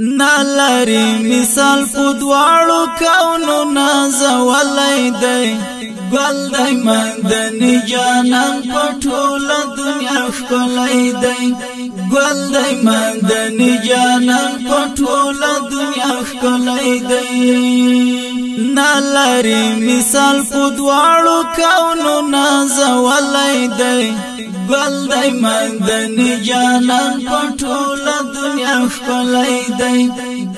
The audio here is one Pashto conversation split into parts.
نالری مثال پدوارو کونو نازولی دی گل دی مندنی جانان پټول دنیا ښکلی دی گل دی مندنی جانان پټول دنیا ښکلی دی نالری مثال پدوارو کونو نازولی دی گل دی مندنی جانان پټول دنیا ښکلی دی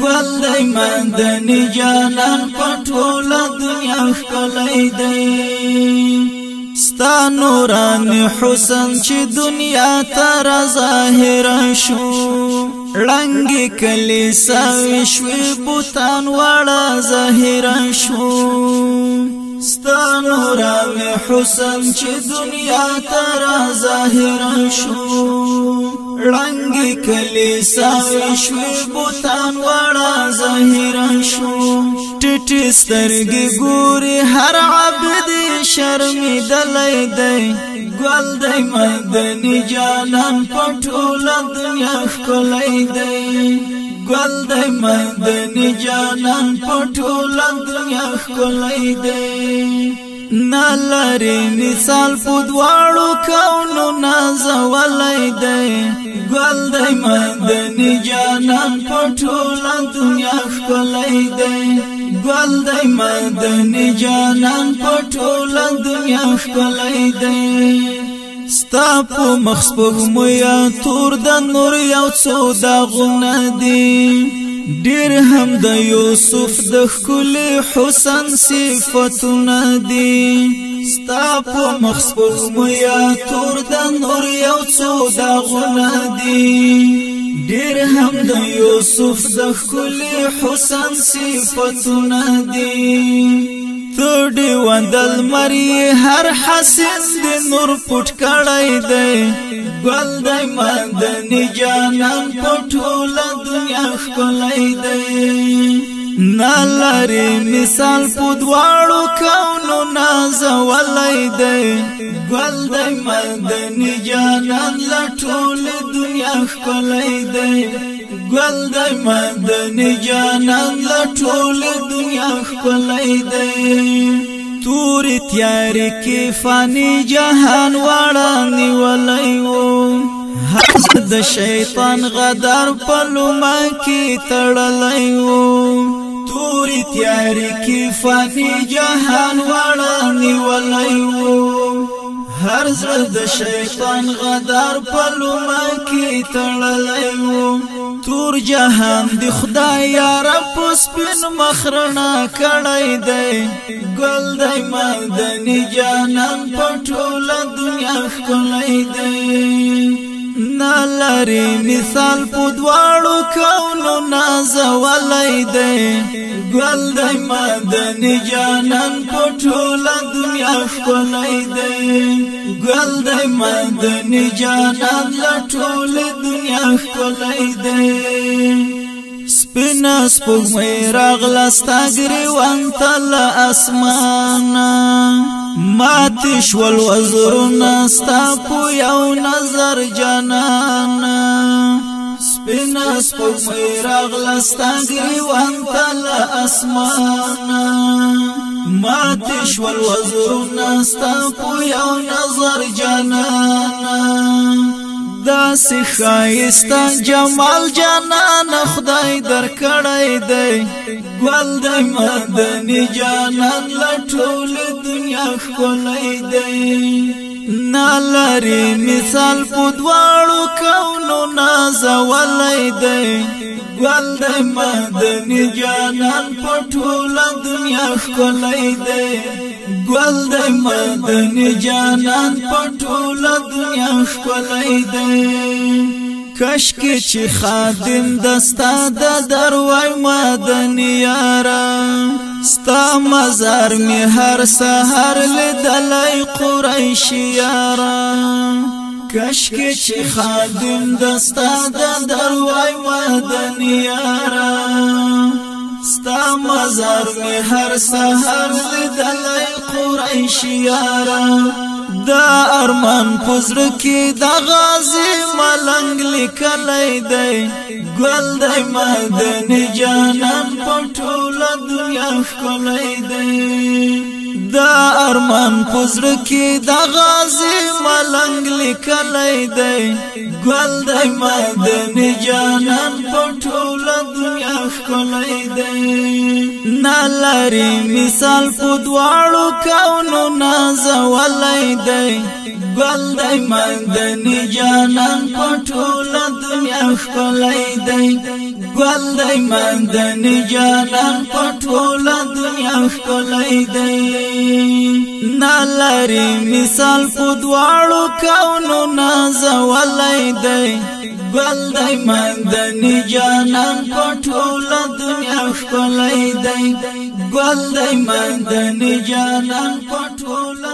گل دی مندنی جانان پټول دنیا ښکلی دی ستا نورانی حسن چې دنیا تر ظاهر شو رنگی کلیسا وشوی بوتان وړه ظاهر شو ستا نورانی حسن چې دنیا تر ظاهر شو رنگی کلیسا وشوی بوتان وړه ظاهر شو ټټ سترګې ګوري هر عبد شرمېدلی دی ګل دی مدني جانان پټول دنیا ښکلی دی ګل دی مدني جانان پټول دنیا ښکلی دی نالری مثال پدوارو کونو نازولی دی گل دی مدنی جانان پټول دنیا ښکلی دی گل دی مدنی جانان پټول دنیا ښکلی دی ستا په مخ سپوږمۍ تور د نور یو څو داغونه دي ډېر هم د یوسف د ښکلي حسن صفتونه دي ستا په مخ سپوږمۍ تور د نور یو څو داغونه دي ډېر هم د یوسف د ښکلي حسن صفتونه دي تودی وندل مری هر حسن دی نور پټ کړی دی ګل دی مدني جانان پټول دنیا ښکلی دی نالری مثال پدوارو کونو نازولی دی ګل دی مدني جانان لټول دنیا ښکلی دی گل دی مدنی جانان لټول دنیا ښکلی دی توری تیاری کی فانی جهان واړه نیولی و هر د شیطان غدار په لومه کې تړلی و توری تیاری کی فانی جهان واړه نیولی و هر زړه د شیطان غدار په لومه کې تړلی و تور جهان دی خدای یار په سپین مخرنا کړی دی ګل دی مدني جانان پټول دنیا ښکلی دی نالری مثال پدوارو کونو نازولی دی ګل دی مدني جانان پټول دنیا ښکلی دی ګل دی مدني جانان لټول دنیا ښکلی دی سپینا سپوږمۍ راغله ستا ګریوان ته له اسمانه ماتې شول وزرونه ستا په یو نظر جانانه سپینا سپوږمۍ راغله ستا ګریوان ته له اسمانه ماتې شول وزرونه ستا په یو نظر جانانه داسې ښایسته جمال جانان خدای درکړی دی ګل دی مدني جانان لټول دنیا ښکلی دی نالری مثال پدوارو کونو نازولی دی ګل دی مدني جانان پټول دنیا ښکلی دی ګل دی مدني جانان پټول دنیا ښکلی دی کشکی چې خادم دستا د دروای مدني یارا ستا مزار می هر سحر لیدلی قریش یارا کشکی چې خادم دستا د دروای مدني یارا ستا مزار می هر سحر لیدلی قریش یارا دا ارمان پزړه کې د غازی ملنګ لیکلی دی ګل د مدني جانان په ټوله دنیا ښکلی دی دا ارمان پزړه کې د غازی ملنګ لیکلی دی ګل د مدني جانان په ټوله دنیا ښکلی دی نلري مثال په دواړو کونو نازولی دی ګل د مدني جانان په ټوله دنیا ښکلی دی ګل د مدني جانان په ټوله دنیا ښکلی دی نلري مثال په دواړو کونو نازولی دی ګل د مدني جانان په ټوله دنیا ښکلی دی ګل د مدني جانان په ټوله